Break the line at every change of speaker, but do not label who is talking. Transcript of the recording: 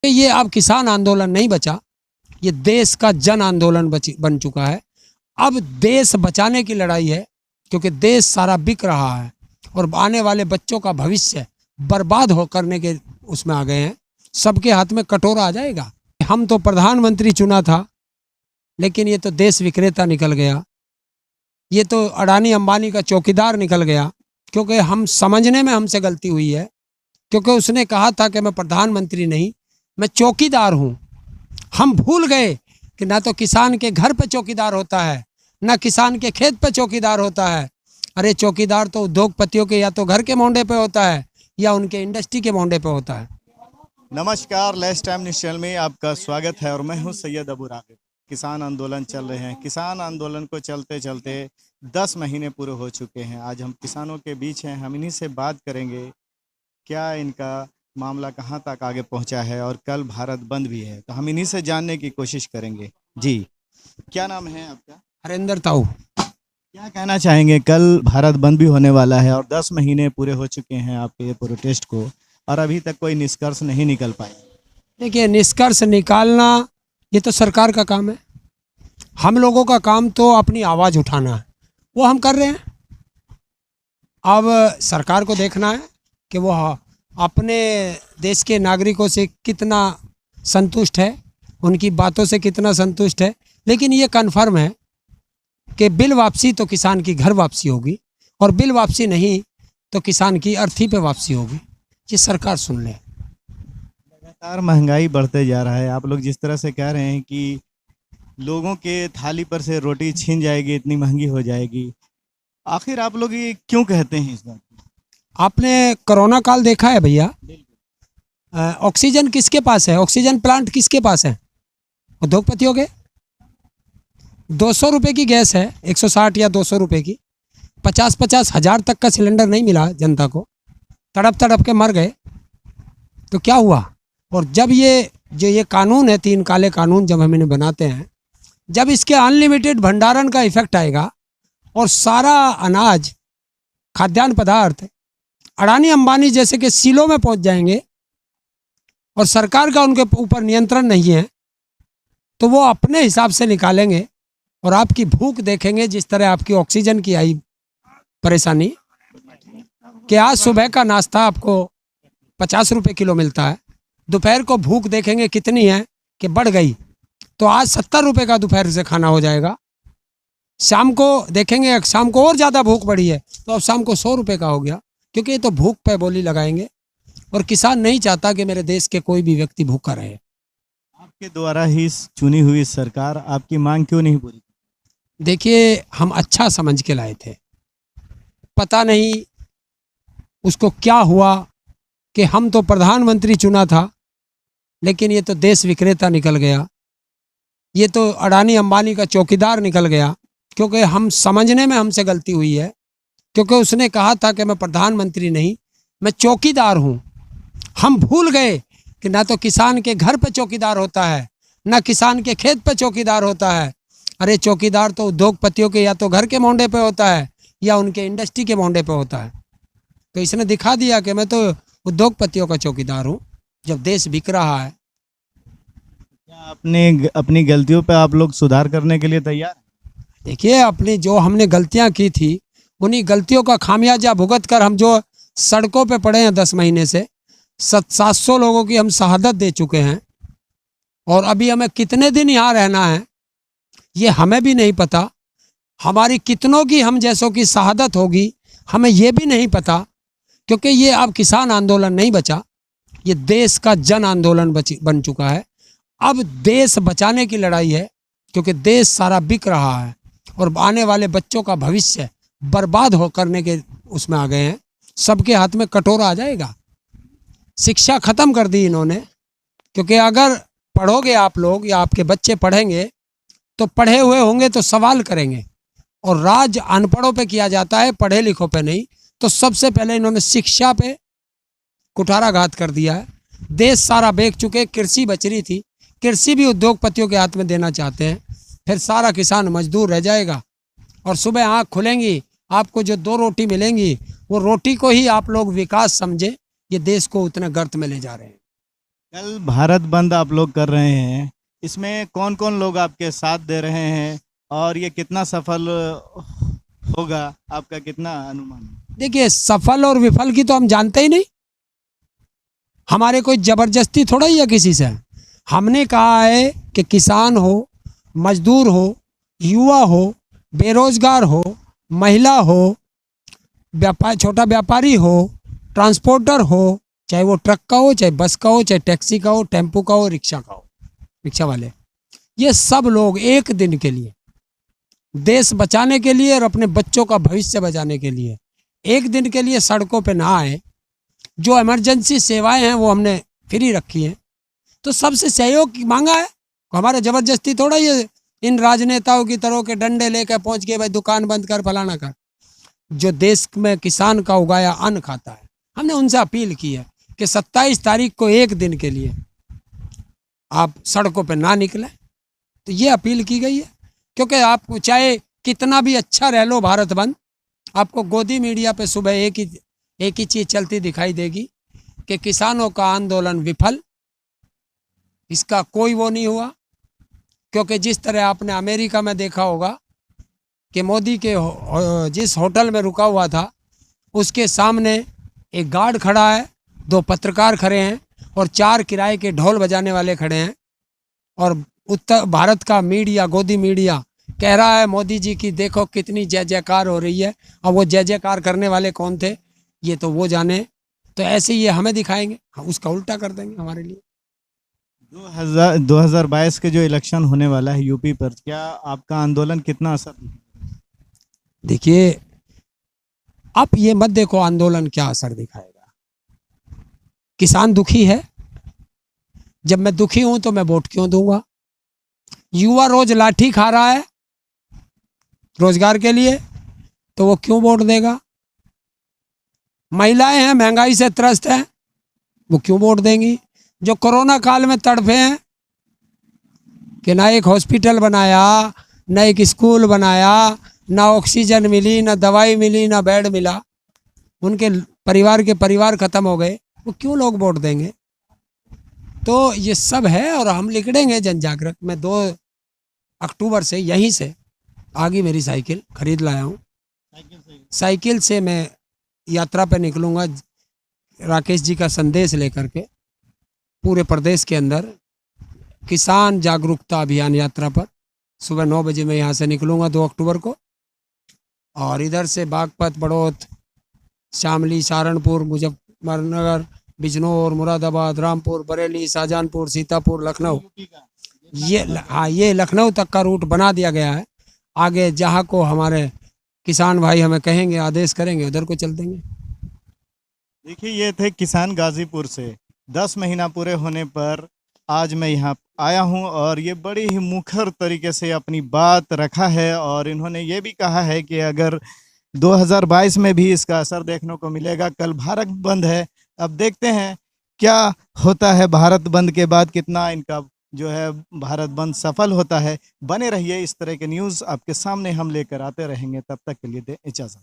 ये अब किसान आंदोलन नहीं बचा, ये देश का जन आंदोलन बन चुका है। अब देश बचाने की लड़ाई है, क्योंकि देश सारा बिक रहा है और आने वाले बच्चों का भविष्य बर्बाद हो करने के उसमें आ गए हैं। सबके हाथ में कटोरा आ जाएगा। हम तो प्रधानमंत्री चुना था, लेकिन ये तो देश विक्रेता निकल गया, ये तो अडानी अंबानी का चौकीदार निकल गया। क्योंकि हम समझने में हमसे गलती हुई है, क्योंकि उसने कहा था कि मैं प्रधानमंत्री नहीं, मैं चौकीदार हूँ। हम भूल गए कि ना तो किसान के घर पे चौकीदार होता है, ना किसान के खेत पे चौकीदार होता है। अरे चौकीदार तो उद्योगपतियों के या तो घर के मोंडे पे होता है या उनके इंडस्ट्री के मोंडे पे होता है।
नमस्कार, लेट्स टाइम न्यूज़ चैनल में आपका स्वागत है और मैं हूं सैयद अबू रागिब। किसान आंदोलन चल रहे हैं। किसान आंदोलन को चलते चलते 10 महीने पूरे हो चुके हैं। आज हम किसानों के बीच हैं, हम इन्हीं से बात करेंगे क्या इनका मामला कहां तक आगे पहुंचा है और कल भारत बंद भी है, तो हम इन्हीं से जानने की कोशिश करेंगे। जी, क्या नाम है आपका?
हरेंद्र ताऊ।
क्या कहना चाहेंगे? कल भारत बंद भी होने वाला है और 10 महीने पूरे हो चुके हैं आपके प्रोटेस्ट को और अभी तक कोई निष्कर्ष नहीं निकल पाए।
देखिए, निष्कर्ष निकालना ये तो सरकार का काम है। हम लोगों का काम तो अपनी आवाज़ उठाना है, वो हम कर रहे हैं। अब सरकार को देखना है कि वो अपने देश के नागरिकों से कितना संतुष्ट है, उनकी बातों से कितना संतुष्ट है। लेकिन ये कन्फर्म है कि बिल वापसी तो किसान की घर वापसी होगी, और बिल वापसी नहीं तो किसान की अर्थी पे वापसी होगी। ये सरकार सुन ले।
लगातार महंगाई बढ़ते जा रहा है। आप लोग जिस तरह से कह रहे हैं कि लोगों के थाली पर से रोटी छीन जाएगी, इतनी महंगी हो जाएगी, आखिर आप लोग ये क्यों कहते हैं इस बात को?
आपने कोरोना काल देखा है भैया? ऑक्सीजन किसके पास है? ऑक्सीजन प्लांट किसके पास है? उद्योगपतियों के। 200 रुपये की गैस है, 160 या 200 रुपये की, 50-50 हज़ार तक का सिलेंडर नहीं मिला जनता को, तड़प तड़प के मर गए। तो क्या हुआ? और जब ये कानून है, 3 काले कानून जब हम इन्हें बनाते हैं, जब इसके अनलिमिटेड भंडारण का इफेक्ट आएगा और सारा अनाज, खाद्यान्न पदार्थ अडानी अंबानी जैसे के सीलों में पहुंच जाएंगे और सरकार का उनके ऊपर नियंत्रण नहीं है, तो वो अपने हिसाब से निकालेंगे और आपकी भूख देखेंगे। जिस तरह आपकी ऑक्सीजन की आई परेशानी कि आज सुबह का नाश्ता आपको 50 रुपये किलो मिलता है, दोपहर को भूख देखेंगे कितनी है कि बढ़ गई, तो आज 70 रुपये का दोपहर से खाना हो जाएगा। शाम को देखेंगे, शाम को और ज़्यादा भूख बढ़ी है तो अब शाम को 100 रुपये का हो गया, क्योंकि ये तो भूख पे बोली लगाएंगे। और किसान नहीं चाहता कि मेरे देश के कोई भी व्यक्ति भूखा रहे।
आपके द्वारा ही चुनी हुई सरकार आपकी मांग क्यों नहीं पूरी?
देखिए, हम अच्छा समझ के लाए थे, पता नहीं उसको क्या हुआ कि हम तो प्रधानमंत्री चुना था, लेकिन ये तो देश विक्रेता निकल गया, ये तो अडानी अंबानी का चौकीदार निकल गया। क्योंकि हम समझने में हमसे गलती हुई है, क्योंकि उसने कहा था कि मैं प्रधानमंत्री नहीं, मैं चौकीदार हूँ। हम भूल गए कि ना तो किसान के घर पे चौकीदार होता है, ना किसान के खेत पे चौकीदार होता है। अरे चौकीदार तो उद्योगपतियों के या तो घर के मोंडे पे होता है या उनके इंडस्ट्री के मोंडे पे होता है। तो इसने दिखा दिया कि मैं तो उद्योगपतियों का चौकीदार हूँ जब देश बिक रहा है।
क्या आपने अपनी गलतियों पे आप लोग सुधार करने के लिए तैयार हैं?
देखिए, अपनी जो हमने गलतियां की थी, उन्हीं गलतियों का खामियाजा भुगत कर हम जो सड़कों पे पड़े हैं 10 महीने से, 700 लोगों की हम शहादत दे चुके हैं। और अभी हमें कितने दिन यहाँ रहना है ये हमें भी नहीं पता। हमारी कितनों की हम जैसों की शहादत होगी हमें ये भी नहीं पता, क्योंकि ये अब किसान आंदोलन नहीं बचा, ये देश का जन आंदोलन बन चुका है। अब देश बचाने की लड़ाई है, क्योंकि देश सारा बिक रहा है और आने वाले बच्चों का भविष्य बर्बाद हो करने के उसमें आ गए हैं। सबके हाथ में कटोरा आ जाएगा। शिक्षा ख़त्म कर दी इन्होंने, क्योंकि अगर पढ़ोगे आप लोग या आपके बच्चे पढ़ेंगे तो पढ़े हुए होंगे तो सवाल करेंगे, और राज अनपढ़ों पे किया जाता है, पढ़े लिखों पे नहीं। तो सबसे पहले इन्होंने शिक्षा पे कुठाराघात कर दिया है। देश सारा बेच चुके। कृषि बच रही थी, कृषि भी उद्योगपतियों के हाथ में देना चाहते हैं। फिर सारा किसान मजदूर रह जाएगा, और सुबह आँख खुलेंगी, आपको जो 2 रोटी मिलेंगी वो रोटी को ही आप लोग विकास समझे, ये देश को उतने गर्त में ले जा रहे हैं।
कल भारत बंद आप लोग कर रहे हैं, इसमें कौन कौन लोग आपके साथ दे रहे हैं और ये कितना सफल होगा, आपका कितना अनुमान है?
देखिए, सफल और विफल की तो हम जानते ही नहीं। हमारे कोई जबरदस्ती थोड़ा ही है किसी से। हमने कहा है कि किसान हो, मजदूर हो, युवा हो, बेरोजगार हो, महिला हो, व्यापार छोटा व्यापारी हो, ट्रांसपोर्टर हो, चाहे वो ट्रक का हो, चाहे बस का हो, चाहे टैक्सी का हो, टेम्पो का हो, रिक्शा का हो, रिक्शा वाले, ये सब लोग एक दिन के लिए, देश बचाने के लिए और अपने बच्चों का भविष्य बचाने के लिए एक दिन के लिए सड़कों पे ना आए। जो इमरजेंसी सेवाएं हैं वो हमने फ्री रखी हैं। तो सबसे सहयोग मांगा है। हमारा जबरदस्ती थोड़ा ये इन राजनेताओं की तरह के डंडे लेकर पहुंच गए भाई दुकान बंद कर, फलाना कर। जो देश में किसान का उगाया अन्न खाता है, हमने उनसे अपील की है कि 27 तारीख को एक दिन के लिए आप सड़कों पे ना निकलें। तो ये अपील की गई है, क्योंकि आप चाहे कितना भी अच्छा रह लो भारत बंद, आपको गोदी मीडिया पे सुबह एक ही चीज़ चलती दिखाई देगी कि किसानों का आंदोलन विफल, इसका कोई वो नहीं हुआ। क्योंकि जिस तरह आपने अमेरिका में देखा होगा कि मोदी के जिस होटल में रुका हुआ था उसके सामने एक गार्ड खड़ा है, 2 पत्रकार खड़े हैं और 4 किराए के ढोल बजाने वाले खड़े हैं। और उत्तर भारत का मीडिया, गोदी मीडिया कह रहा है मोदी जी की देखो कितनी जय जयकार हो रही है। और वो जय जयकार करने वाले कौन थे ये तो वो जाने। तो ऐसे ये हमें दिखाएंगे, हम उसका उल्टा कर देंगे हमारे लिए।
2022 के जो इलेक्शन होने वाला है यूपी पर, क्या आपका आंदोलन कितना असर दिखेगा?
देखिए, आप ये मत देखो आंदोलन क्या असर दिखाएगा। किसान दुखी है, जब मैं दुखी हूं तो मैं वोट क्यों दूंगा। युवा रोज लाठी खा रहा है रोजगार के लिए, तो वो क्यों वोट देगा। महिलाएं हैं महंगाई से त्रस्त हैं, वो क्यों वोट देंगी। जो कोरोना काल में तड़फे हैं कि ना एक हॉस्पिटल बनाया, ना एक स्कूल बनाया, ना ऑक्सीजन मिली, ना दवाई मिली, ना बेड मिला, उनके परिवार खत्म हो गए, वो क्यों लोग वोट देंगे। तो ये सब है और हम लिखेंगे जन जागृत। मैं 2 अक्टूबर से यहीं से आगे मेरी साइकिल खरीद लाया हूँ। साइकिल से मैं यात्रा पे निकलूँगा राकेश जी का संदेश लेकर के पूरे प्रदेश के अंदर किसान जागरूकता अभियान यात्रा पर। सुबह 9 बजे मैं यहाँ से निकलूँगा 2 अक्टूबर को, और इधर से बागपत, बड़ौत, शामली, सहारनपुर, मुजफ्फरनगर, बिजनौर, मुरादाबाद, रामपुर, बरेली, शाहजहांपुर, सीतापुर, लखनऊ, ये लखनऊ तक का रूट बना दिया गया है। आगे जहाँ को हमारे किसान भाई हमें कहेंगे, आदेश करेंगे, उधर को चल देंगे।
देखिए, ये थे किसान गाजीपुर से। 10 महीना पूरे होने पर आज मैं यहाँ आया हूँ और ये बड़ी ही मुखर तरीके से अपनी बात रखा है। और इन्होंने ये भी कहा है कि अगर 2022 में भी इसका असर देखने को मिलेगा। कल भारत बंद है, अब देखते हैं क्या होता है भारत बंद के बाद, कितना इनका जो है भारत बंद सफल होता है। बने रहिए, इस तरह के न्यूज़ आपके सामने हम लेकर आते रहेंगे। तब तक के लिए दे इजाज़त।